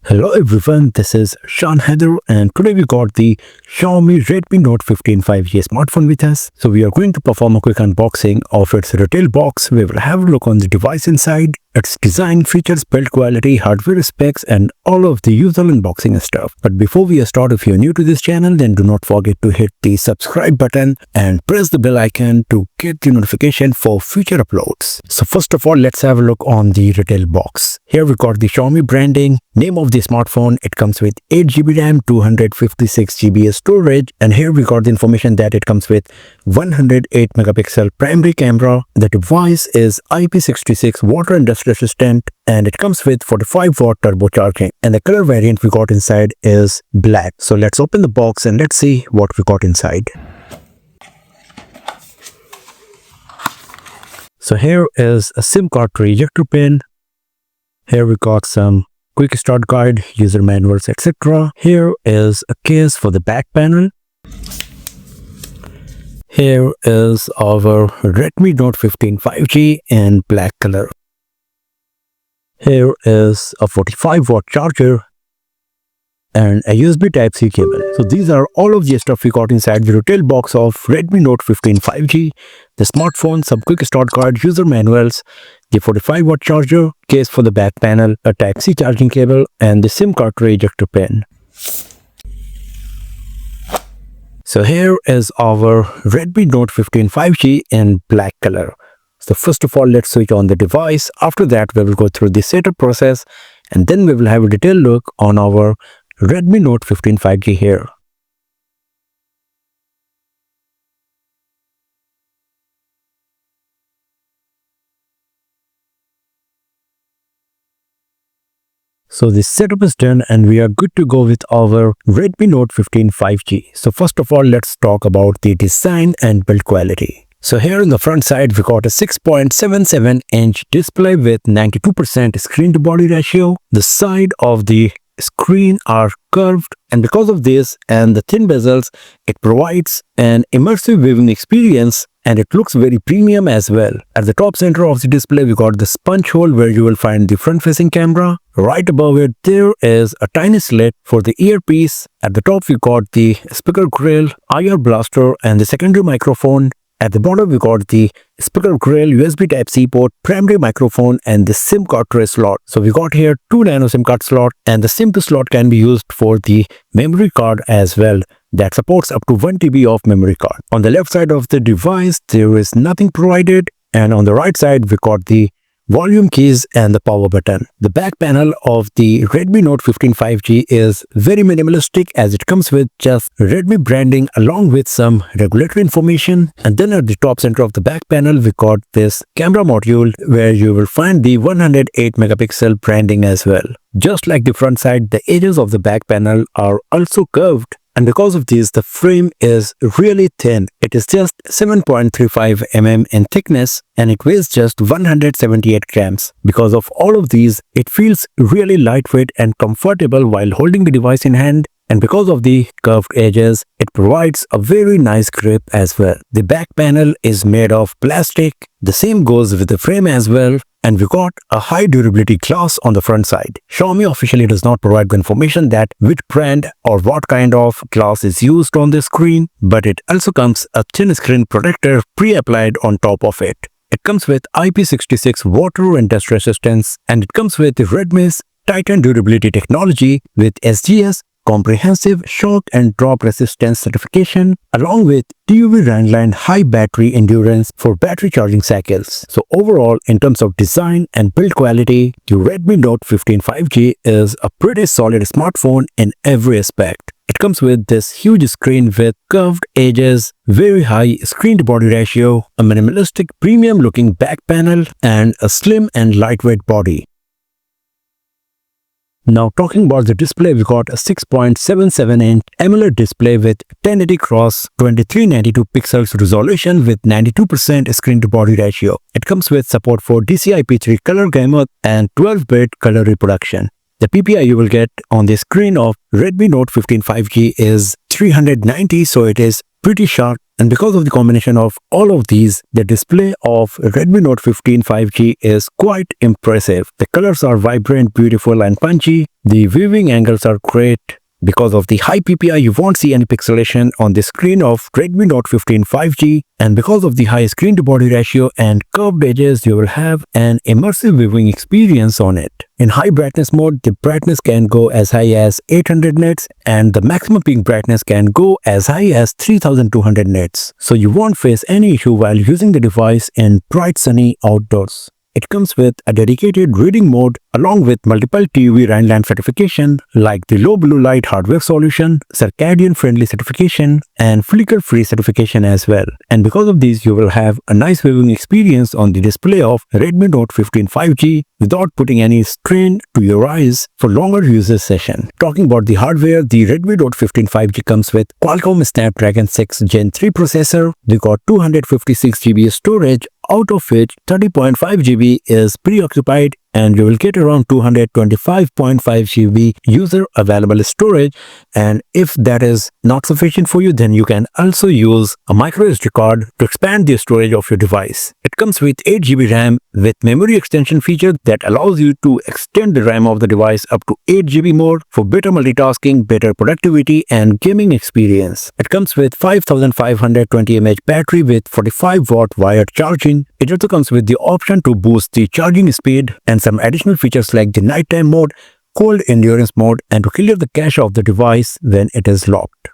Hello everyone, this is Sean Heather and today we got the Xiaomi Redmi Note 15 5G smartphone with us. So we are going to perform a quick unboxing of its retail box. We will have a look on the device inside, its design, features, build quality, hardware specs and all of the usual unboxing stuff. But before we start, if you're new to this channel, then do not forget to hit the subscribe button and press the bell icon to get the notification for future uploads. So first of all, let's have a look on the retail box. Here we got the Xiaomi branding, name of the smartphone. It comes with 8GB RAM, 256GB storage, and here we got the information that it comes with 108 megapixel primary camera. The device is IP66 water and dust resistant, and it comes with 45-watt turbocharging, and the color variant we got inside is black. So let's open the box and let's see what we got inside. So here is a SIM card ejector pin. Here we got some quick start guide, user manuals, etc. Here is a case for the back panel. Here is our Redmi Note 15 5G in black color. Here is a 45-watt charger and a USB Type-C cable. So these are all of the stuff we got inside the retail box of Redmi Note 15 5G. The smartphone, some quick start guide, user manuals, the 45-watt charger, case for the back panel, a Type-C charging cable, and the SIM card tray ejector pin. So here is our Redmi Note 15 5G in black color. So first of all, let's switch on the device. After that, we will go through the setup process and then we will have a detailed look on our Redmi Note 15 5G here. So the setup is done and we are good to go with our Redmi Note 15 5G. So first of all, let's talk about the design and build quality. So here on the front side, we got a 6.77-inch display with 92% screen to body ratio. The side of the screen are curved, and because of this and the thin bezels, it provides an immersive viewing experience and it looks very premium as well. At the top center of the display, we got the sponge hole where you will find the front facing camera. Right above it, there is a tiny slit for the earpiece. At the top, we got the speaker grill, IR blaster and the secondary microphone. At the bottom, we got the speaker grill, USB Type-C port, primary microphone and the SIM card tray slot. So we got here 2 nano SIM card slot, and the SIM slot can be used for the memory card as well. That supports up to 1 TB of memory card. On the left side of the device, there is nothing provided, and on the right side, we got the volume keys and the power button. The back panel of the Redmi Note 15 5G is very minimalistic as it comes with just Redmi branding along with some regulatory information. And then at the top center of the back panel, we got this camera module where you will find the 108 megapixel branding as well. Just like the front side, the edges of the back panel are also curved. And because of this, the frame is really thin. It is just 7.35 mm in thickness and it weighs just 178 grams. Because of all of these, it feels really lightweight and comfortable while holding the device in hand. And because of the curved edges, it provides a very nice grip as well. The back panel is made of plastic. The same goes with the frame as well. And we got a high durability glass on the front side. Xiaomi officially does not provide the information that which brand or what kind of glass is used on the screen, but it also comes a thin screen protector pre-applied on top of it. It comes with IP66 water and dust resistance, and it comes with Redmi's Titan durability technology with SGS comprehensive shock and drop resistance certification, along with TUV Randline high battery endurance for battery charging cycles. So overall, in terms of design and build quality, the Redmi Note 15 5G is a pretty solid smartphone in every aspect. It comes with this huge screen with curved edges, very high screen to body ratio, a minimalistic premium looking back panel, and a slim and lightweight body. Now talking about the display, we got a 6.77-inch AMOLED display with 1080 x 2392 pixels resolution with 92% screen to body ratio. It comes with support for DCI-P3 color gamut and 12-bit color reproduction. The PPI you will get on the screen of Redmi Note 15 5G is 390, so it is pretty sharp And because of the combination of all of these, the display of Redmi Note 15 5G is quite impressive. The colors are vibrant, beautiful and punchy. The viewing angles are great. Because of the high PPI, you won't see any pixelation on the screen of Redmi Note 15 5G, and because of the high screen-to-body ratio and curved edges, you will have an immersive viewing experience on it. In high brightness mode, the brightness can go as high as 800 nits and the maximum peak brightness can go as high as 3200 nits. So you won't face any issue while using the device in bright sunny outdoors. It comes with a dedicated reading mode along with multiple TUV Rhineland certification like the low blue light hardware solution, circadian friendly certification and flicker free certification as well. And because of these, you will have a nice viewing experience on the display of Redmi Note 15 5G without putting any strain to your eyes for longer usage session. Talking about the hardware, the Redmi Note 15 5G comes with Qualcomm Snapdragon 6 Gen 3 processor. We got 256 GB storage, out of which 30.5 GB is preoccupied, and you will get around 225.5 GB user available storage. And if that is not sufficient for you, then you can also use a micro SD card to expand the storage of your device. It comes with 8 GB RAM with memory extension feature that allows you to extend the RAM of the device up to 8 GB more for better multitasking, better productivity and gaming experience. It comes with 5520 mAh battery with 45 watt wired charging. It also comes with the option to boost the charging speed and some additional features like the nighttime mode, cold endurance mode, and to clear the cache of the device when it is locked.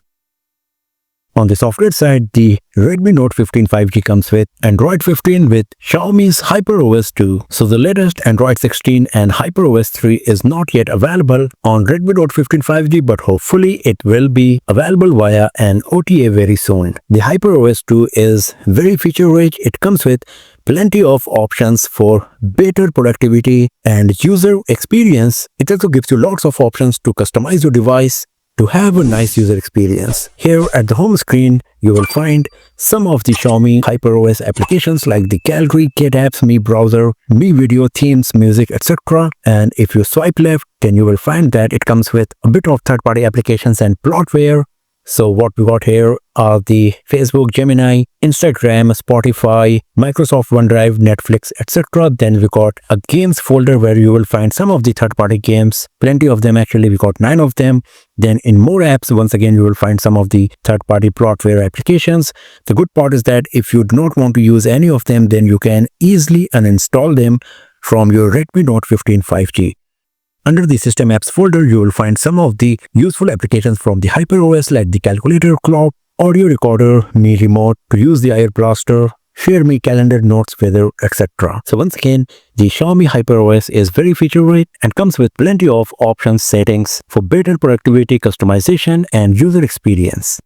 On the software side, the Redmi Note 15 5G comes with Android 15 with Xiaomi's HyperOS 2. So the latest Android 16 and HyperOS 3 is not yet available on Redmi Note 15 5G, but hopefully it will be available via an OTA very soon. The HyperOS 2 is very feature rich. It comes with plenty of options for better productivity and user experience. It also gives you lots of options to customize your device to have a nice user experience. Here at the home screen, you will find some of the Xiaomi HyperOS applications like the Gallery, Kit Apps, Mi Browser, Mi Video, Themes, Music, etc. And if you swipe left, then you will find that it comes with a bit of third-party applications and bloatware. So what we got here are the Facebook, Gemini, Instagram, Spotify, Microsoft OneDrive, Netflix, etc. Then we got a games folder where you will find some of the third-party games. Plenty of them actually, we got 9 of them. Then in more apps, once again, you will find some of the third-party bloatware applications. The good part is that if you do not want to use any of them, then you can easily uninstall them from your Redmi Note 15 5G. Under the System Apps folder, you will find some of the useful applications from the HyperOS like the calculator, clock, audio recorder, Mi Remote, to use the Air Blaster, Share Me, Calendar, Notes, Weather, etc. So once again, the Xiaomi HyperOS is very feature-rich and comes with plenty of options, settings for better productivity, customization and user experience.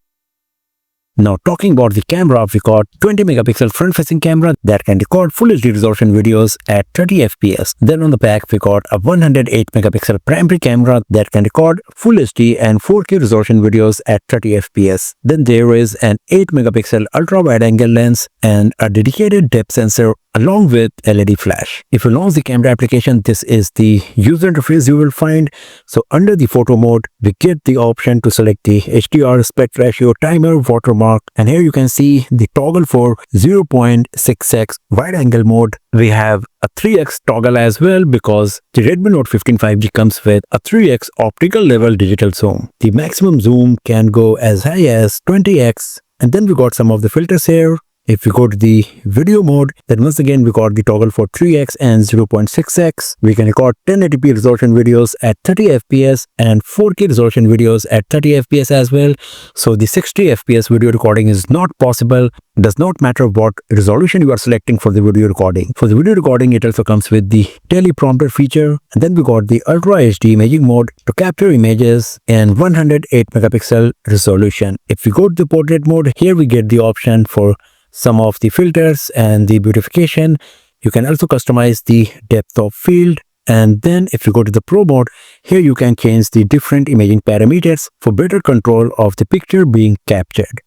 Now talking about the camera, we got 20 megapixel front-facing camera that can record Full HD resolution videos at 30 FPS. Then on the back, we got a 108 megapixel primary camera that can record Full HD and 4K resolution videos at 30 FPS. Then there is an 8 megapixel ultra-wide-angle lens and a dedicated depth sensor along with LED flash. If you launch the camera application, this is the user interface you will find. So under the photo mode, we get the option to select the HDR, aspect ratio, timer, watermark, and here you can see the toggle for 0.6x wide angle mode. We have a 3x toggle as well because the Redmi Note 15 5G comes with a 3x optical level digital zoom. The maximum zoom can go as high as 20x. And then we got some of the filters here. If we go to the video mode, then once again we got the toggle for 3x and 0.6x. We can record 1080p resolution videos at 30 FPS and 4K resolution videos at 30 FPS as well. So the 60 FPS video recording is not possible. It does not matter what resolution you are selecting for the video recording. For the video recording, it also comes with the teleprompter feature. And then we got the Ultra HD imaging mode to capture images in 108 megapixel resolution. If we go to the portrait mode, here we get the option for some of the filters and the beautification. You can also customize the depth of field. And then if you go to the Pro mode, here you can change the different imaging parameters for better control of the picture being captured.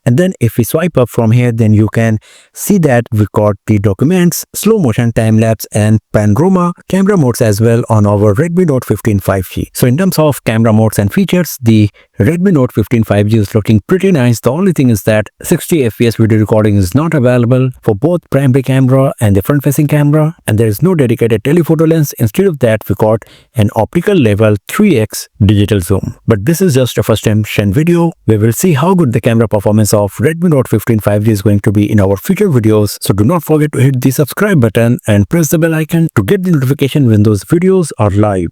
And then if we swipe up from here, then you can see that we got the documents, slow motion, time lapse and panorama camera modes as well on our Redmi Note 15 5G. So in terms of camera modes and features, the Redmi Note 15 5G is looking pretty nice. The only thing is that 60 fps video recording is not available for both primary camera and the front-facing camera, and there is no dedicated telephoto lens. Instead of that, we got an optical level 3x digital zoom. But this is just a first impression video. We will see how good the camera performance of Redmi Note 15 5G is going to be in our future videos. So do not forget to hit the subscribe button and press the bell icon to get the notification when those videos are live.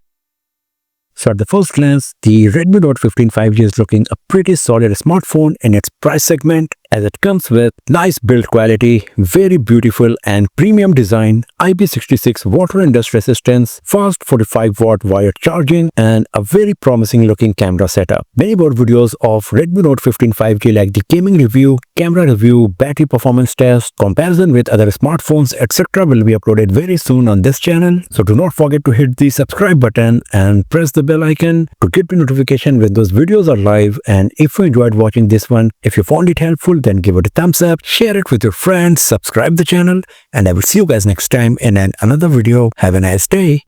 So at the first glance, the Redmi Note 15 5G is looking a pretty solid smartphone in its price segment, as it comes with nice build quality, very beautiful and premium design, IP66 water and dust resistance, fast 45-watt wired charging, and a very promising looking camera setup. Many more videos of Redmi Note 15 5G like the gaming review, camera review, battery performance test, comparison with other smartphones, etc. will be uploaded very soon on this channel. So do not forget to hit the subscribe button and press the bell icon to get the notification when those videos are live. And if you enjoyed watching this one, if you found it helpful, then give it a thumbs up, share it with your friends, subscribe the channel, and I will see you guys next time in another video. Have a nice day.